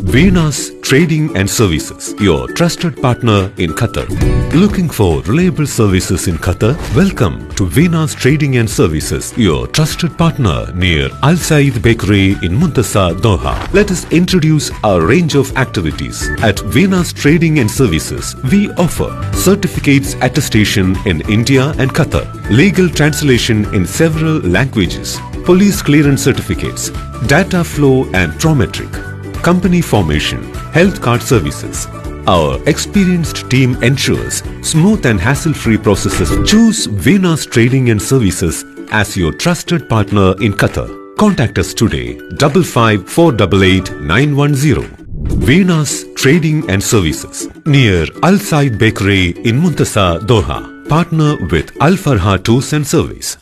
Venus Trading and Services, your trusted partner in Qatar. Looking for reliable services in Qatar? Welcome to Venus Trading and Services, your trusted partner near Al Said Bakery in Muntasa, Doha. Let us introduce our range of activities. At Venus Trading and Services, we offer certificates attestation in India and Qatar, legal translation in several languages, police clearance certificates, data flow and Prometric, company formation, health card services. Our experienced team ensures smooth and hassle-free processes. Choose Venus Trading and Services as your trusted partner in Qatar. Contact us today 55488910. Venus Trading and Services near Al Said Bakery in Muntasa, Doha. Partner with Al Farha Tours and Service.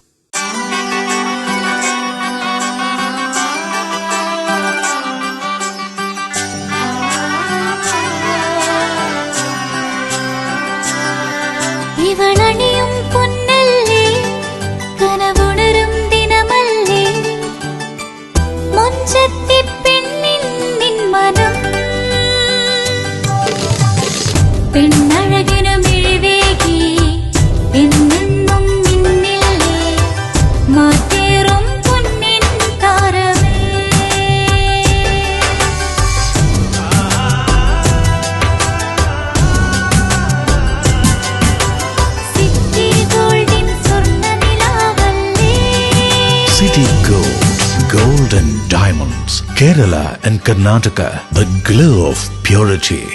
City Gold, Gold and Diamonds, Kerala and Karnataka, the glow of purity.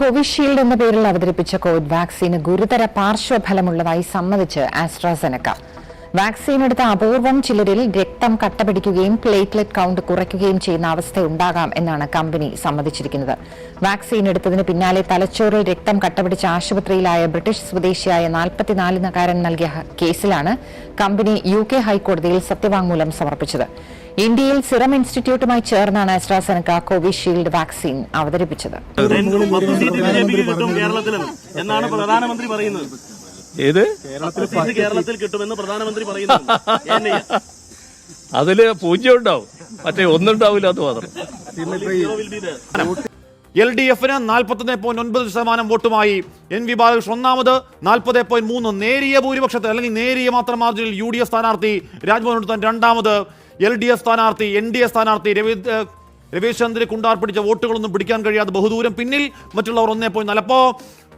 Covishield എന്ന പേരിൽ അവതരിപ്പിച്ച Covid വാക്സിന് ഗുരുതര പാർശ്വഫലമുള്ളതായി സമ്മതിച്ച് AstraZeneca. Vaccine എടുത്ത അപൂർവം ചിലരിൽ രക്തം കട്ടപിടിക്കുകയും platelet count കുറയ്ക്കുകയും ചെയ്യുന്ന അവസ്ഥയുണ്ടാകാം എന്നാണ് കമ്പനി സമ്മതിച്ചിരിക്കുന്നത്. വാക്സിൻ എടുത്തതിന് പിന്നാലെ തലച്ചോറിൽ രക്തം കട്ടപിടിച്ച ആശുപത്രിയിലായ ബ്രിട്ടീഷ് സ്വദേശിയായ 44-കാരൻ നൽകിയ കേസിലാണ് കമ്പനി UK ഹൈക്കോടതിയിൽ സത്യവാങ്മൂലം സമർപ്പിച്ചത്. ഇന്ത്യയിൽ സിറം ഇൻസ്റ്റിറ്റ്യൂട്ടുമായി ചേർന്നാണ് ആസ്ട്രാസെനക്ക കോവിഷീൽഡ് വാക്സിൻ അവതരിപ്പിച്ചത്. എന്നാണ് പ്രധാനമന്ത്രി പറയുന്നത്. കേരളത്തിൽ കിട്ടുമെന്ന് പ്രധാനമന്ത്രി പറയുന്നു. അതില് 0 ഉണ്ടാവും, മറ്റേ ഒന്നുണ്ടാവില്ല. അത് മാത്രം. LDF-ന് 41.9% വോട്ടുമായി NV ബാലകൃഷ്ണൻ ഒന്നാമത്, 40.3 നേരിയ ഭൂരിപക്ഷത്തിൽ അല്ലെങ്കിൽ നേരിയ മാത്രം മാർജിനിൽ UDF സ്ഥാനാർത്ഥി രാജ്മോഹൻ ഉണ്ണിത്താൻ രണ്ടാമത്, LDF സ്ഥാനാർത്ഥി NDA സ്ഥാനാർത്ഥി രവീശ് ചന്ദ്രന് കുണ്ടാർ പിടിച്ച വോട്ടുകളൊന്നും പിടിക്കാൻ കഴിയാതെ ബഹുദൂരം പിന്നിൽ, മറ്റുള്ളവർ 1.4. അപ്പോൾ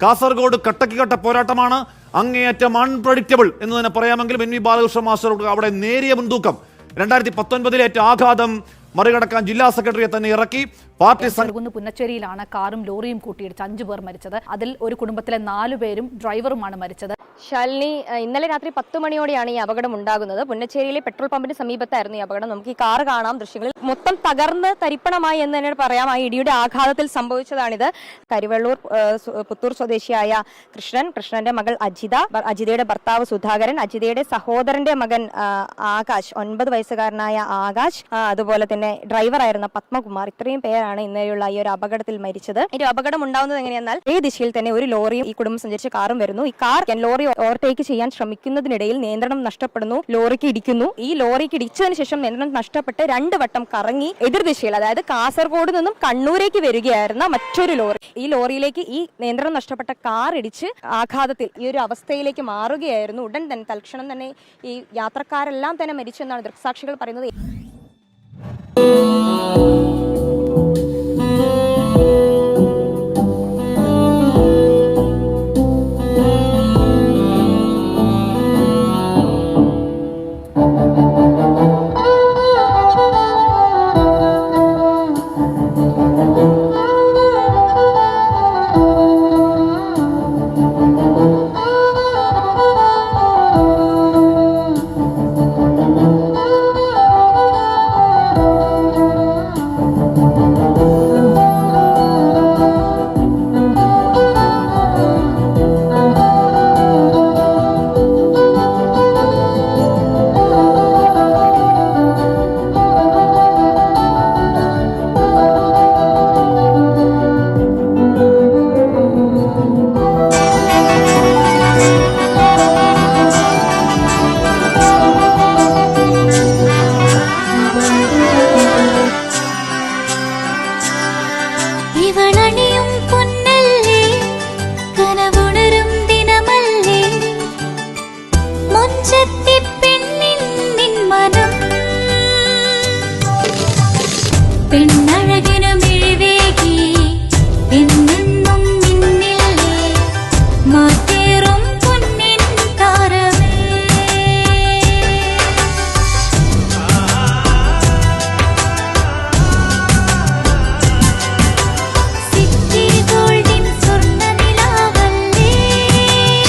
കാസർഗോഡ് കട്ടക്ക് കട്ട പോരാട്ടമാണ്. അങ്ങേയറ്റം അൺപ്രഡിക്റ്റബിൾ എന്ന് തന്നെ പറയാമെങ്കിലും NV ബാലകൃഷ്ണൻ മാസ്റ്റർ അവിടെ നേരിയ മുൻതൂക്കം. 2019 ഏറ്റ ആഘാതം മറികടക്കാൻ ജില്ലാ സെക്രട്ടറിയെ തന്നെ ഇറക്കി. പാർട്ടി പുന്നച്ചേരിയിലാണ് കാറും ലോറിയും കൂട്ടിയിടിച്ച് 5 പേർ മരിച്ചത്. അതിൽ ഒരു കുടുംബത്തിലെ 4 പേരും ഡ്രൈവറുമാണ് മരിച്ചത്. ശാലിനി, ഇന്നലെ രാത്രി 10 മണിയോടെയാണ് ഈ അപകടം ഉണ്ടാകുന്നത്. പുന്നച്ചേരിയിലെ പെട്രോൾ പമ്പിന് സമീപത്തായിരുന്നു ഈ അപകടം. നമുക്ക് ഈ കാർ കാണാം ദൃശ്യങ്ങളിൽ. മൊത്തം തകർന്ന് തരിപ്പണമായി എന്ന് തന്നെ പറയാം. ആ ഇടിയുടെ ആഘാതത്തിൽ സംഭവിച്ചതാണിത്. കരിവെള്ളൂർ പുത്തൂർ സ്വദേശിയായ കൃഷ്ണന്റെ മകൾ അജിതയുടെ ഭർത്താവ് സുധാകരൻ, അജിതയുടെ സഹോദരന്റെ മകൻ ആകാശ്, 9 വയസ്സുകാരനായ ആകാശ്, അതുപോലെ തന്നെ ഡ്രൈവറായിരുന്ന പത്മകുമാർ, ഇത്രയും പേരാണ് ആണ് ഇന്നലെയുള്ള ഈ ഒരു അപകടത്തിൽ മരിച്ചത്. ഈ ഒരു അപകടം ഉണ്ടാകുന്നത് എങ്ങനെയെന്നാൽ ഈ ദിശയിൽ തന്നെ ഒരു ലോറിയും ഈ കുടുംബം സഞ്ചരിച്ച കാറും വരുന്നു. ഈ കാർ ലോറി ഓവർടേക്ക് ചെയ്യാൻ ശ്രമിക്കുന്നതിനിടയിൽ നിയന്ത്രണം നഷ്ടപ്പെടുന്നു, ലോറിക്ക് ഇടിക്കുന്നു. ഈ ലോറിക്ക് ഇടിച്ചതിന് ശേഷം നിയന്ത്രണം നഷ്ടപ്പെട്ട് 2 വട്ടം കറങ്ങി എതിർദിശയിൽ, അതായത് കാസർഗോഡ് നിന്നും കണ്ണൂരേക്ക് വരികയായിരുന്ന മറ്റൊരു ലോറി, ഈ ലോറിയിലേക്ക് ഈ നിയന്ത്രണം നഷ്ടപ്പെട്ട കാർ ഇടിച്ച് ആഘാതത്തിൽ ഈ ഒരു അവസ്ഥയിലേക്ക് മാറുകയായിരുന്നു. ഉടൻ തന്നെ തൽക്ഷണം തന്നെ ഈ യാത്രക്കാരെല്ലാം തന്നെ മരിച്ചു എന്നാണ് ദൃക്സാക്ഷികൾ പറയുന്നത്.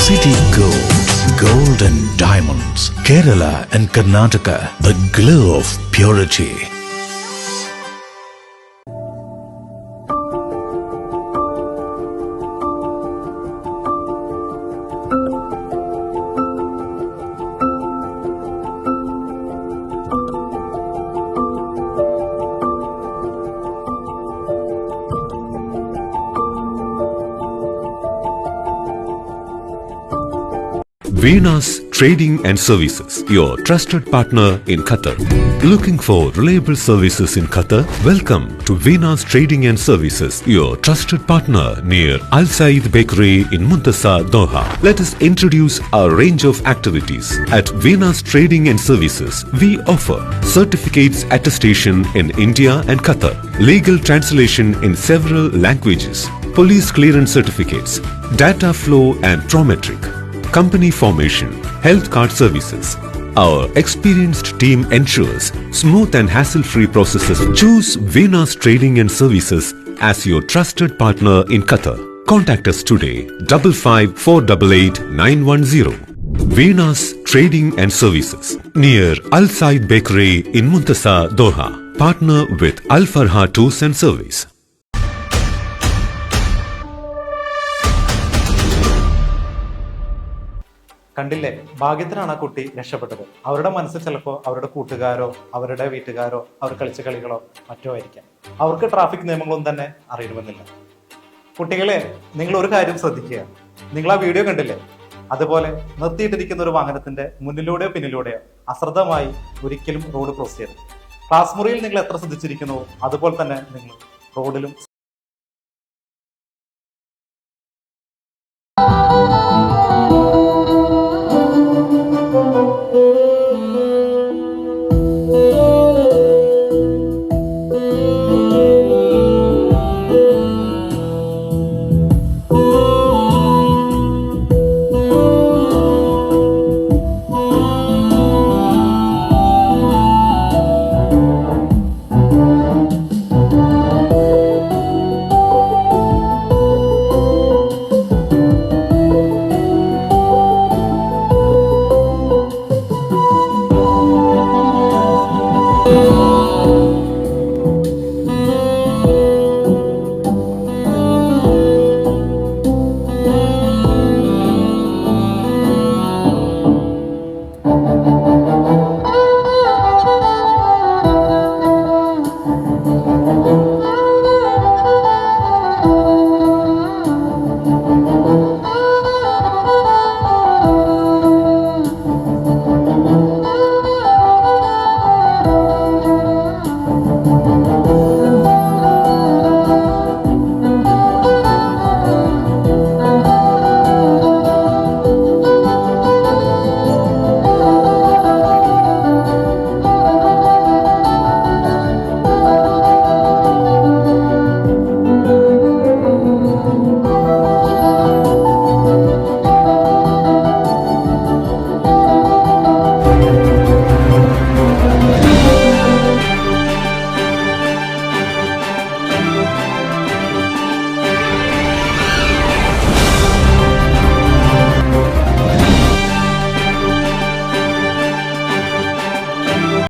City Gold, Gold and Diamonds, Kerala and Karnataka, the glow of purity. Venas Trading and Services, your trusted partner in Qatar. Looking for reliable services in Qatar? Welcome to Venas Trading and Services, your trusted partner near Al Said Bakery in Muntasa, Doha. Let us introduce our range of activities. At Venas Trading and Services, we offer certificates attestation in India and Qatar, legal translation in several languages, police clearance certificates, data flow and Prometric, company formation, health card services. Our experienced team ensures smooth and hassle-free processes. Choose Venas Trading and Services as your trusted partner in Qatar. Contact us today, 55488910. Venas Trading and Services, near Al Said Bakery in Muntasa, Doha. Partner with Al Farha Tours and Service. കണ്ടില്ലേ, ഭാഗ്യത്തിനാണ് ആ കുട്ടി രക്ഷപ്പെട്ടത്. അവരുടെ മനസ്സിൽ ചിലപ്പോൾ അവരുടെ കൂട്ടുകാരോ അവരുടെ വീട്ടുകാരോ അവർ കളിച്ച കളികളോ മറ്റോ ആയിരിക്കാം. അവർക്ക് ട്രാഫിക് നിയമങ്ങളൊന്നും തന്നെ അറിയണമെന്നില്ല. കുട്ടികളെ, നിങ്ങൾ ഒരു കാര്യം ശ്രദ്ധിക്കുക. നിങ്ങൾ ആ വീഡിയോ കണ്ടില്ലേ? അതുപോലെ നിർത്തിയിട്ടിരിക്കുന്ന ഒരു വാഹനത്തിന്റെ മുന്നിലൂടെയോ പിന്നിലൂടെയോ അശ്രദ്ധമായി ഒരിക്കലും റോഡ് ക്രോസ് ചെയ്യരുത്. ക്ലാസ് മുറിയിൽ നിങ്ങൾ എത്ര ശ്രദ്ധിച്ചിരിക്കുന്നുവോ അതുപോലെ തന്നെ നിങ്ങൾ റോഡിലും